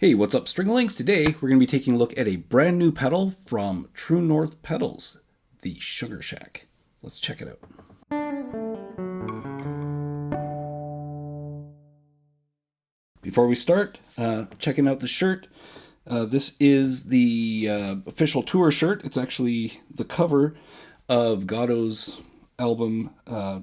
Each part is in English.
Hey, what's up, Stringlings? Today we're going to be taking a look at a brand new pedal from True North Pedals, the Sugar Shack. Let's check it out. Before we start, checking out the shirt. This is the official tour shirt. It's actually the cover of Goddo's album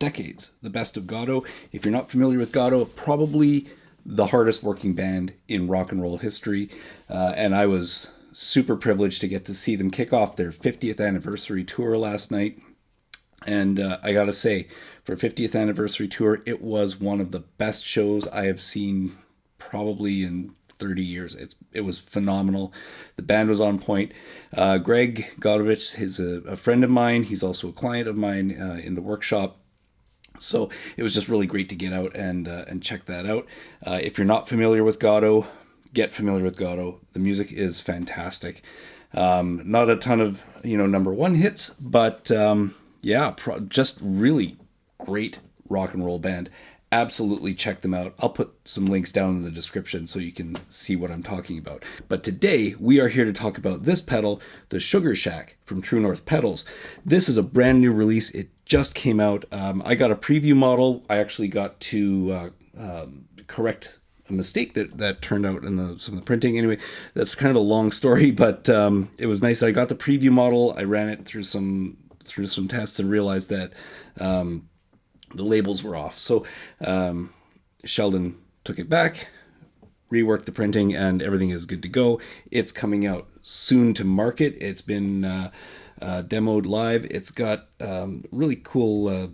Decades, the best of Goddo. If you're not familiar with Goddo, probably the hardest working band in rock and roll history. And I was super privileged to get to see them kick off their 50th anniversary tour last night. And I gotta say, for a 50th anniversary tour, it was one of the best shows I have seen probably in 30 years. It was phenomenal. The band was on point. Greg Godovich is a friend of mine. He's also a client of mine in the workshop. So it was just really great to get out and check that out. If you're not familiar with Goddo, get familiar with Goddo. The music is fantastic. Not a ton of number one hits, but just really great rock and roll band. Absolutely check them out. I'll put some links down in the description so you can see what I'm talking about. But today we are here to talk about this pedal, the Sugar Shack from True North Pedals. This is a brand new release. It just came out. I got a preview model. I actually got to correct a mistake that turned out in some of the printing. Anyway, that's kind of a long story, but it was nice. I got the preview model. I ran it through some tests and realized that the labels were off. So Sheldon took it back, reworked the printing, and everything is good to go. It's coming out soon to market. It's been demoed live. It's got really cool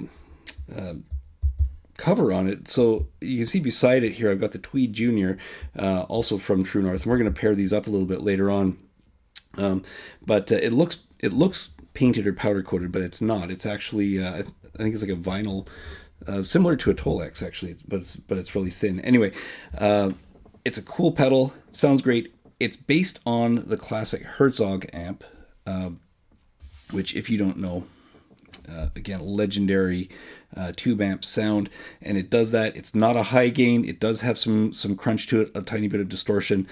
cover on it. So you can see beside it here, I've got the Tweed Junior, also from True North. And we're going to pair these up a little bit later on. But it looks painted or powder coated, but it's not. It's actually I think it's like a vinyl, similar to a Tolex actually, but it's really thin. Anyway, it's a cool pedal. It sounds great. It's based on the classic Herzog amp, which, if you don't know, again, legendary tube amp sound, and it does that. It's not a high gain. It does have some crunch to it, a tiny bit of distortion.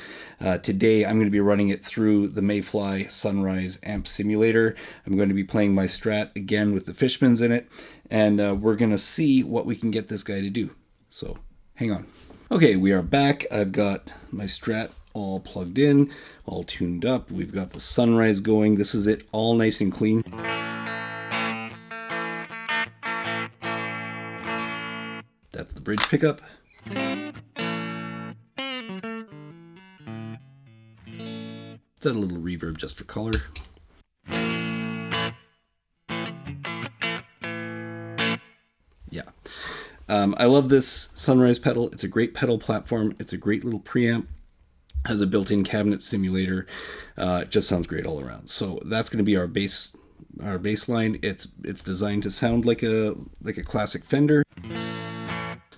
Today I'm going to be running it through the Mayfly Sunrise amp simulator. I'm going to be playing my Strat again with the Fishmans in it, and we're going to see what we can get this guy to do. So hang on. Okay, we are back. I've got my Strat all plugged in, all tuned up. We've got the Sunrise going. This is it, all nice and clean. That's the bridge pickup. Let's add a little reverb just for color. Yeah. I love this Sunrise pedal. It's a great pedal platform. It's a great little preamp. Has a built-in cabinet simulator. It just sounds great all around. So that's going to be our bass line. It's designed to sound like a classic Fender.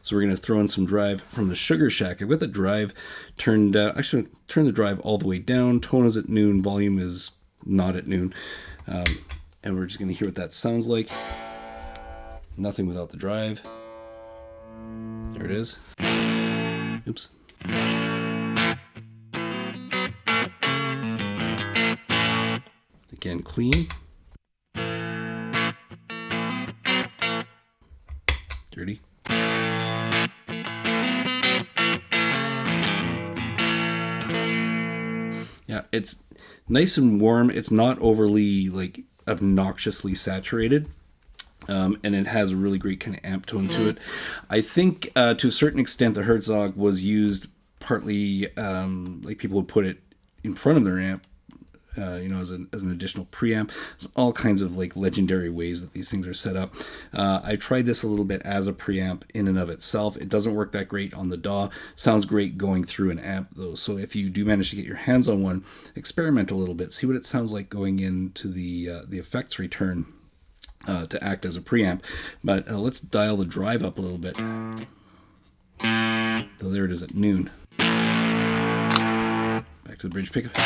So we're going to throw in some drive from the Sugar Shack. I've got the drive turned, actually turn the drive all the way down. Tone is at noon, volume is not at noon. And we're just going to hear what that sounds like. Nothing without the drive. There it is. Oops. Again, clean. Dirty. Yeah, it's nice and warm. It's not overly obnoxiously saturated. And it has a really great kind of amp tone to it. I think to a certain extent the Herzog was used partly like people would put it in front of their amp, as an additional preamp. There's all kinds of legendary ways that these things are set up. I tried this a little bit as a preamp in and of itself. It doesn't work that great on the DAW. Sounds great going through an amp though. So if you do manage to get your hands on one, experiment a little bit. See what it sounds like going into the effects return to act as a preamp. But let's dial the drive up a little bit. So there it is at noon. Back to the bridge pickup.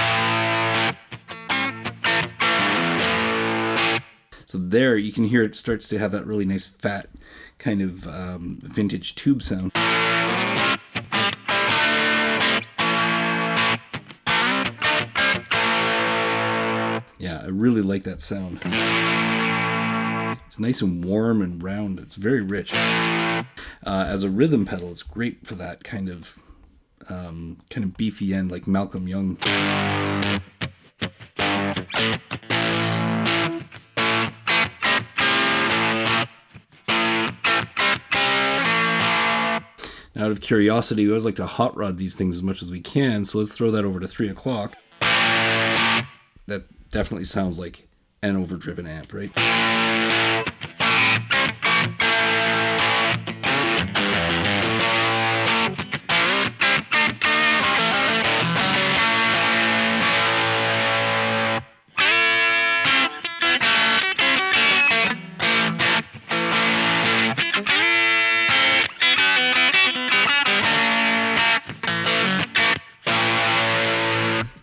So there you can hear it starts to have that really nice fat kind of vintage tube sound. Yeah, I really like that sound. It's nice and warm and round. It's very rich. As a rhythm pedal, it's great for that kind of beefy end, like Malcolm Young. Out of curiosity, we always like to hot rod these things as much as we can, so let's throw that over to 3 o'clock. That definitely sounds like an overdriven amp, right?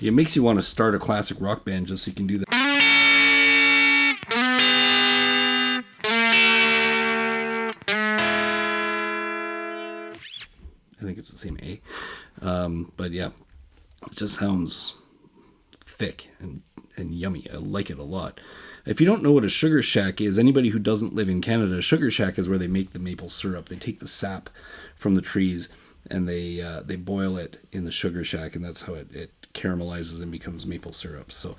It makes you want to start a classic rock band just so you can do that. I think it's the same A. But yeah, it just sounds thick and yummy. I like it a lot. If you don't know what a sugar shack is, anybody who doesn't live in Canada, a sugar shack is where they make the maple syrup. They take the sap from the trees and they boil it in the sugar shack, and that's how it caramelizes and becomes maple syrup. So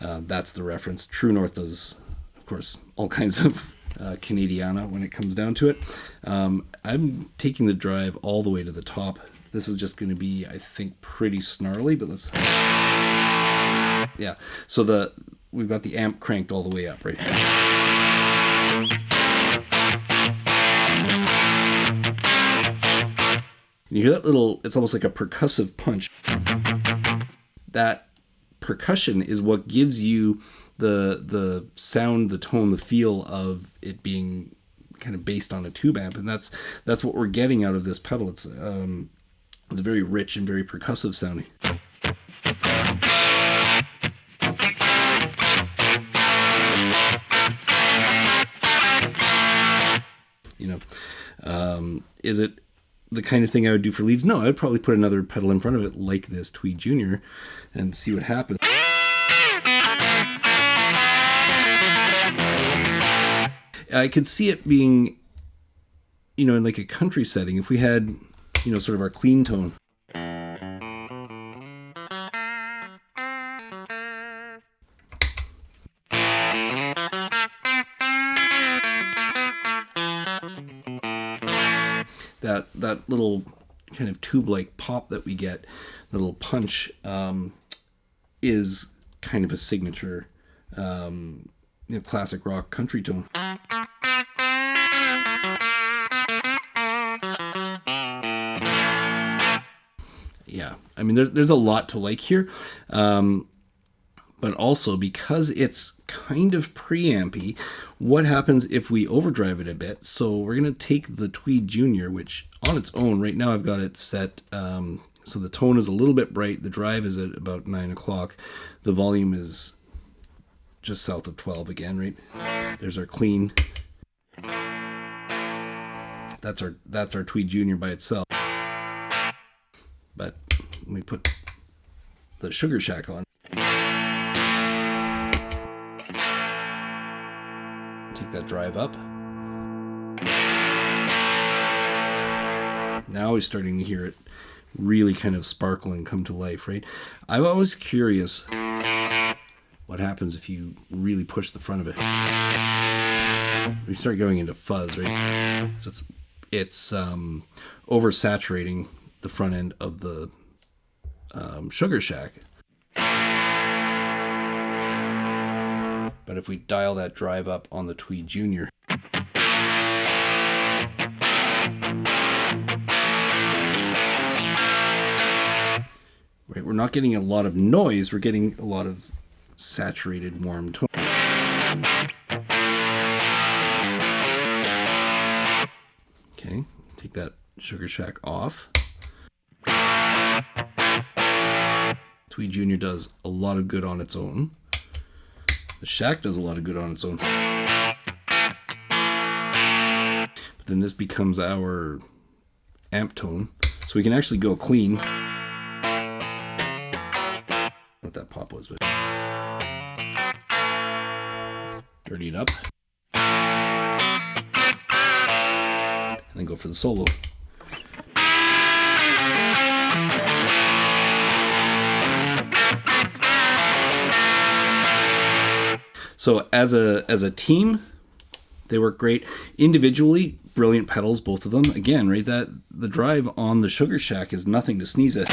that's the reference. True North does, of course, all kinds of Canadiana when it comes down to it. I'm taking the drive all the way to the top. This is just going to be, I think, pretty snarly, but let's... Yeah, so we've got the amp cranked all the way up, right? And you hear that little, it's almost like a percussive punch. That percussion is what gives you the sound, the tone, the feel of it being kind of based on a tube amp, and that's what we're getting out of this pedal. It's very rich and very percussive sounding. Is it the kind of thing I would do for leads? No, I'd probably put another pedal in front of it like this Tweed Junior and see what happens. I could see it being, in like a country setting, if we had, sort of our clean tone. That little kind of tube-like pop that we get, little punch, is kind of a signature classic rock country tone. Yeah, I mean, there's a lot to like here, but also because it's kind of preampy, what happens if we overdrive it a bit? So we're going to take the Tweed Junior, which on its own, right now I've got it set, so the tone is a little bit bright, the drive is at about 9 o'clock, the volume is just south of 12 again, right? There's our clean. That's our Tweed Junior by itself. But when we put the Sugar Shack on, take that drive up. Now we're starting to hear it really kind of sparkle and come to life, right? I'm always curious what happens if you really push the front of it. We start going into fuzz, right? So it's oversaturating the front end of the Sugar Shack. But if we dial that drive up on the Tweed Junior, right, we're not getting a lot of noise, we're getting a lot of saturated warm tone. Okay, take that Sugar Shack off. Tweed Junior does a lot of good on its own. The Shack does a lot of good on its own. But then this becomes our amp tone. So we can actually go clean. What that pop was, but Dirty it up. And then go for the solo. So as a team, they work great. Individually, brilliant pedals, both of them. Again, right, that the drive on the Sugar Shack is nothing to sneeze at.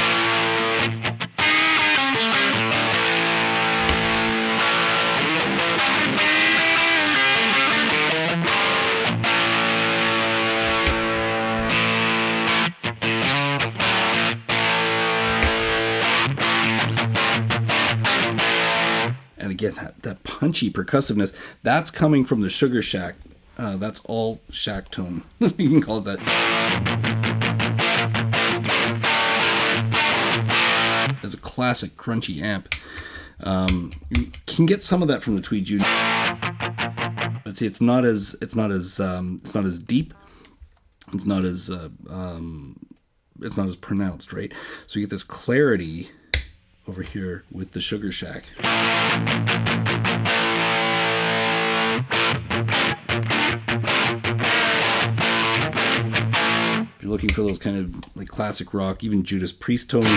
And again, that punchy percussiveness, that's coming from the Sugar Shack. That's all shack tone. You can call it that. As a classic crunchy amp. You can get some of that from the Tweed Junior. But see, it's not as deep. It's not as pronounced, right? So you get this clarity over here with the Sugar Shack. If you're looking for those kind of like classic rock, even Judas Priest tones.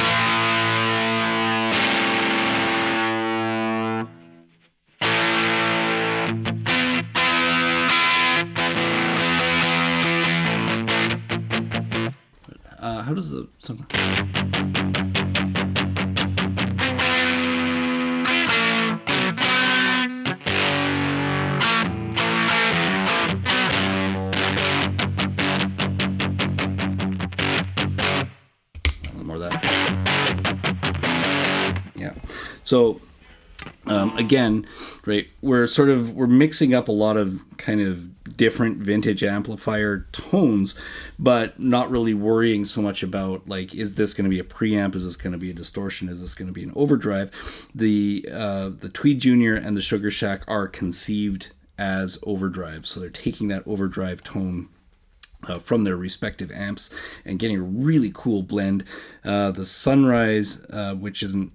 How does the song? More of that. Yeah. So again, right, we're mixing up a lot of kind of different vintage amplifier tones, but not really worrying so much about like, is this going to be a preamp? Is this going to be a distortion? Is this going to be an overdrive? The Tweed Junior and the Sugar Shack are conceived as overdrive, so they're taking that overdrive tone from their respective amps and getting a really cool blend. The Sunrise, which isn't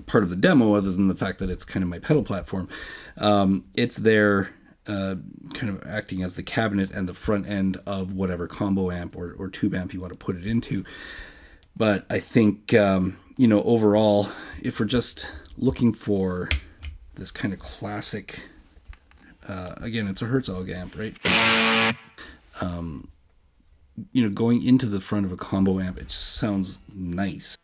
part of the demo other than the fact that it's kind of my pedal platform, it's there kind of acting as the cabinet and the front end of whatever combo amp or tube amp you want to put it into. But I think overall, if we're just looking for this kind of classic, again, it's a Herzog amp, right? Going into the front of a combo amp, it just sounds nice.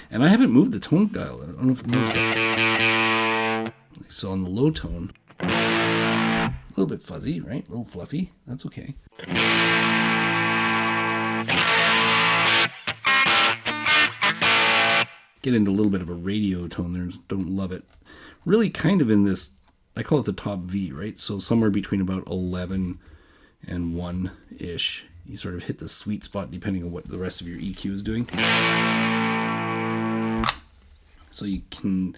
And I haven't moved the tone dial. I don't know if it moves that. So on the low tone, a little bit fuzzy, right? A little fluffy. That's okay. Get into a little bit of a radio tone there. Don't love it. Really kind of in this, I call it the top V, right? So somewhere between about 11 and 1-ish. You sort of hit the sweet spot depending on what the rest of your EQ is doing. So you can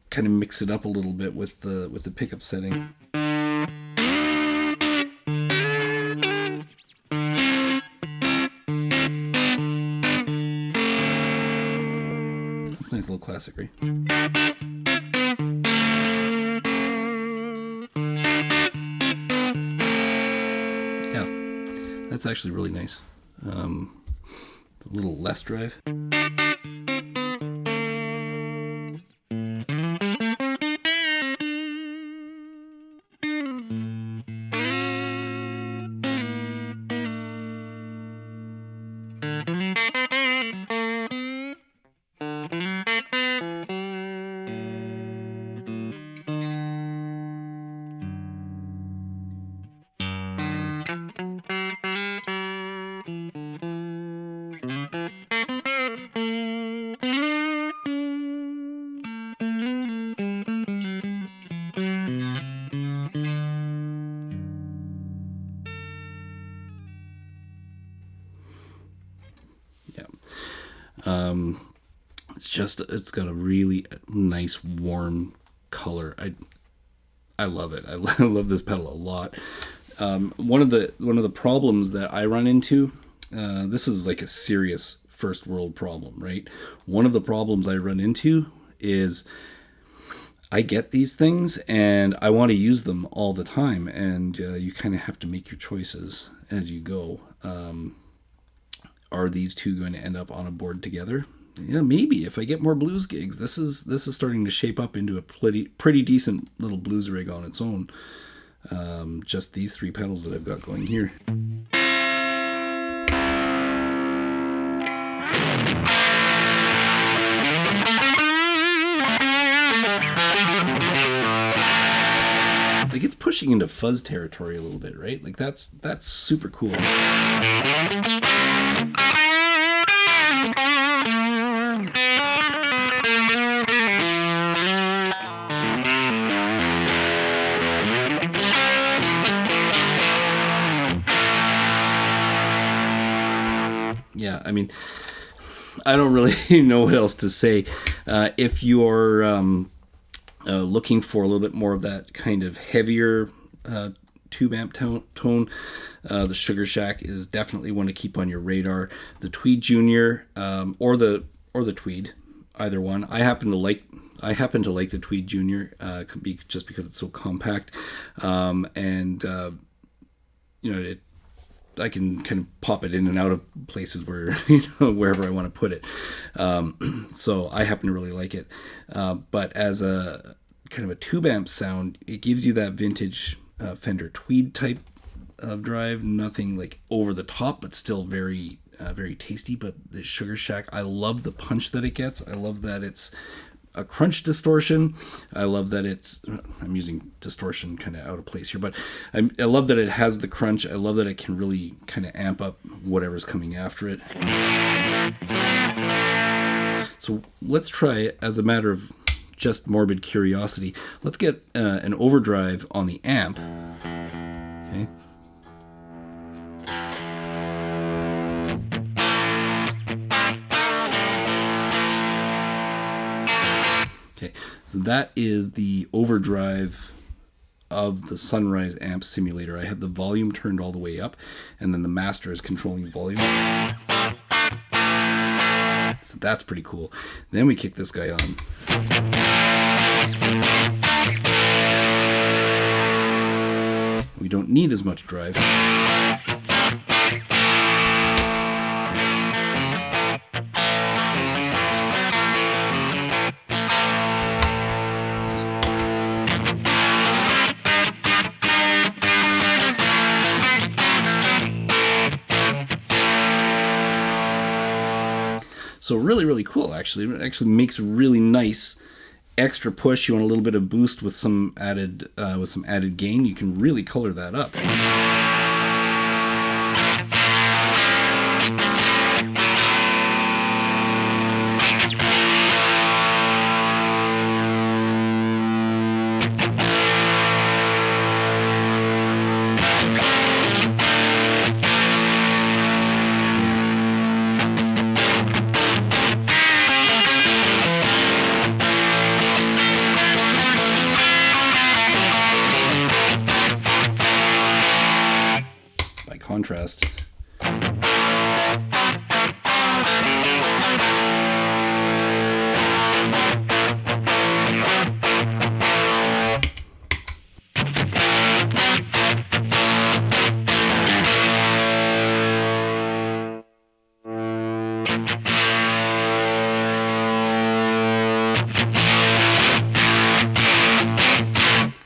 kind of mix it up a little bit with the pickup setting. That's a nice little classic, right? Yeah, that's actually really nice. It's a little less drive. It's got a really nice warm color. I love it. I love this pedal a lot. One of the problems that I run into, this is like a serious first world problem, right? One of the problems I run into is I get these things and I want to use them all the time, and you kind of have to make your choices as you go. Are these two going to end up on a board together? Yeah, maybe if I get more blues gigs. This is starting to shape up into a pretty decent little blues rig on its own. Just these three pedals that I've got going here. Like, it's pushing into fuzz territory a little bit, right? Like, that's super cool. Yeah, I mean, I don't really know what else to say. If you're looking for a little bit more of that kind of heavier tube amp tone, the Sugar Shack is definitely one to keep on your radar. The Tweed Junior or the Tweed, either one. I happen to like the Tweed Junior, could be just because it's so compact, and I can kind of pop it in and out of places where, wherever I want to put it. So I happen to really like it. But as a kind of a tube amp sound, it gives you that vintage Fender Tweed type of drive. Nothing like over the top, but still very, very tasty. But the Sugar Shack, I love the punch that it gets. I love that it's a crunch distortion. I love that I'm using distortion kind of out of place here, but I love that it has the crunch. I love that it can really kind of amp up whatever's coming after it. So let's try, as a matter of just morbid curiosity, let's get an overdrive on the amp. Okay. So that is the overdrive of the Sunrise amp simulator. I have the volume turned all the way up, and then the master is controlling the volume. So that's pretty cool. Then we kick this guy on. We don't need as much drive. So really, really cool, actually. It actually makes a really nice extra push. You want a little bit of boost with some added gain. You can really color that up. Contrast.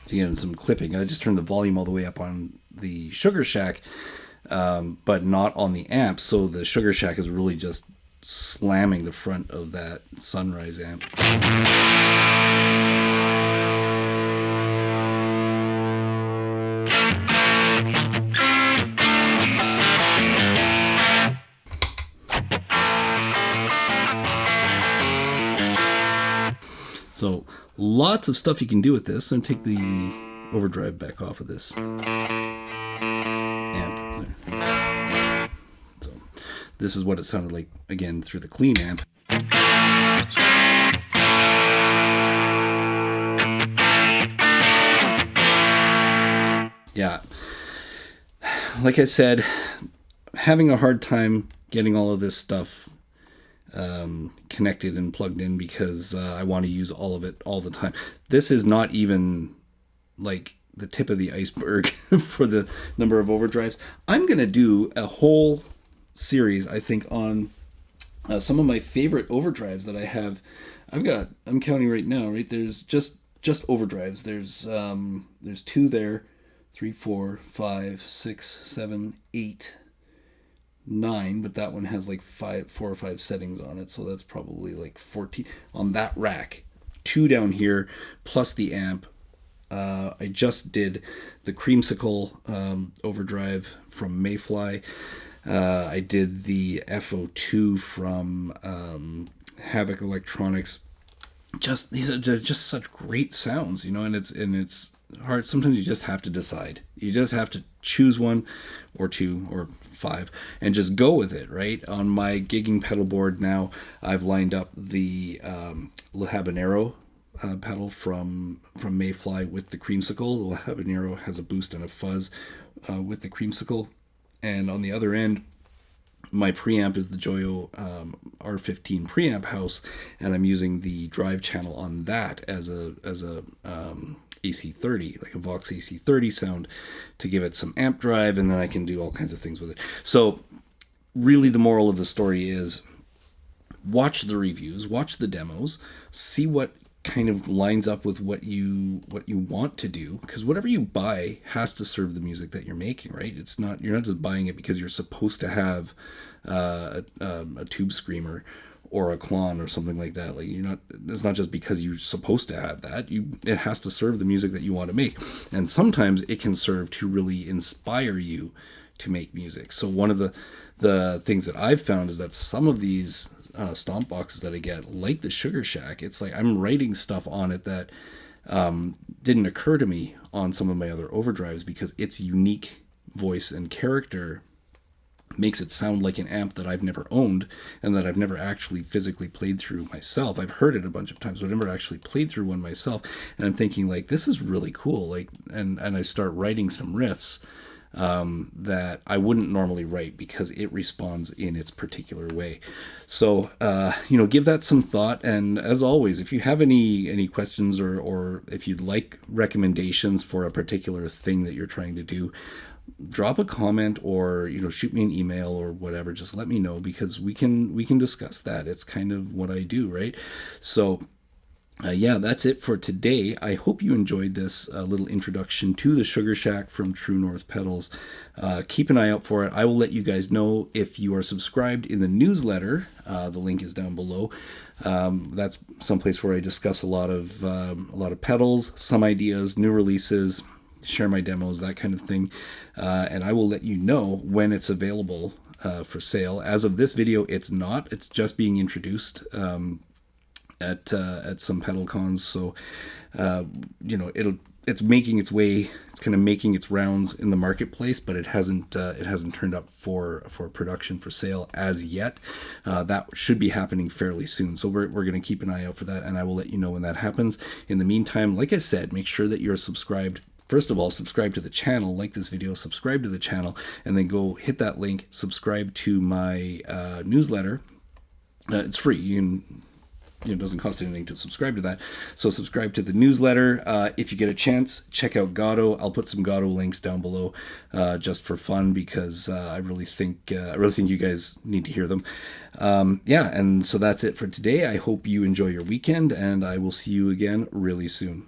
So again, some clipping. I just turned the volume all the way up on the Sugar Shack, but not on the amp. So the Sugar Shack is really just slamming the front of that Sunrise amp. So lots of stuff you can do with this. I'm going to take the overdrive back off of this amp. So this is what it sounded like, again, through the clean amp. Yeah. Like I said, having a hard time getting all of this stuff connected and plugged in because I want to use all of it all the time. This is not even like the tip of the iceberg for the number of overdrives. I'm going to do a whole series, I think, on some of my favorite overdrives that I have. I'm counting right now, right? There's just overdrives. There's two there, 3, 4, 5, 6, 7, 8, 9, but that one has like 4 or 5 settings on it, so that's probably like 14 on that rack. Two down here, plus the amp. I just did the Creamsicle overdrive from Mayfly. I did the FO2 from Havoc Electronics. Just these are just such great sounds, and it's hard. Sometimes you just have to decide. You just have to choose one or two or 5 and just go with it, right? On my gigging pedal board now, I've lined up the Le Habanero pedal from Mayfly with the Creamsicle. The Le Habanero has a boost and a fuzz with the Creamsicle. And on the other end, my preamp is the Joyo R15 preamp house, and I'm using the drive channel on that as a AC30, like a Vox AC30 sound, to give it some amp drive, and then I can do all kinds of things with it. So really the moral of the story is watch the reviews, watch the demos, see what kind of lines up with what you want to do, because whatever you buy has to serve the music that you're making, right? You're not just buying it because you're supposed to have a tube screamer or a clon or something like that. Like it's not just because you're supposed to have that. It has to serve the music that you want to make, and sometimes it can serve to really inspire you to make music. So one of the things that I've found is that some of these stomp boxes that I get, like the Sugar Shack, it's like I'm writing stuff on it that didn't occur to me on some of my other overdrives, because its unique voice and character makes it sound like an amp that I've never owned and that I've never actually physically played through myself. I've heard it a bunch of times, but I've never actually played through one myself. And I'm thinking, like, this is really cool. Like, and I start writing some riffs that I wouldn't normally write because it responds in its particular way. So, give that some thought. And as always, if you have any questions or if you'd like recommendations for a particular thing that you're trying to do, drop a comment or shoot me an email or whatever. Just let me know, because we can discuss that. It's kind of what I do, right? So that's it for today. I hope you enjoyed this little introduction to the Sugar Shack from True North Pedals. Keep an eye out for it. I will let you guys know if you are subscribed in the newsletter. The link is down below. That's someplace where I discuss a lot of pedals, some ideas, new releases, share my demos, that kind of thing. And I will let you know when it's available for sale. As of this video, it's not. It's just being introduced at some pedal cons. So it's making its way. It's kind of making its rounds in the marketplace, but it hasn't turned up for production for sale as yet. That should be happening fairly soon. So we're going to keep an eye out for that, and I will let you know when that happens. In the meantime, like I said, make sure that you're subscribed. First of all, subscribe to the channel, like this video, subscribe to the channel, and then go hit that link, subscribe to my newsletter. It's free. It doesn't cost anything to subscribe to that. So subscribe to the newsletter. If you get a chance, check out Goddo. I'll put some Goddo links down below just for fun, because I really think you guys need to hear them. And so that's it for today. I hope you enjoy your weekend, and I will see you again really soon.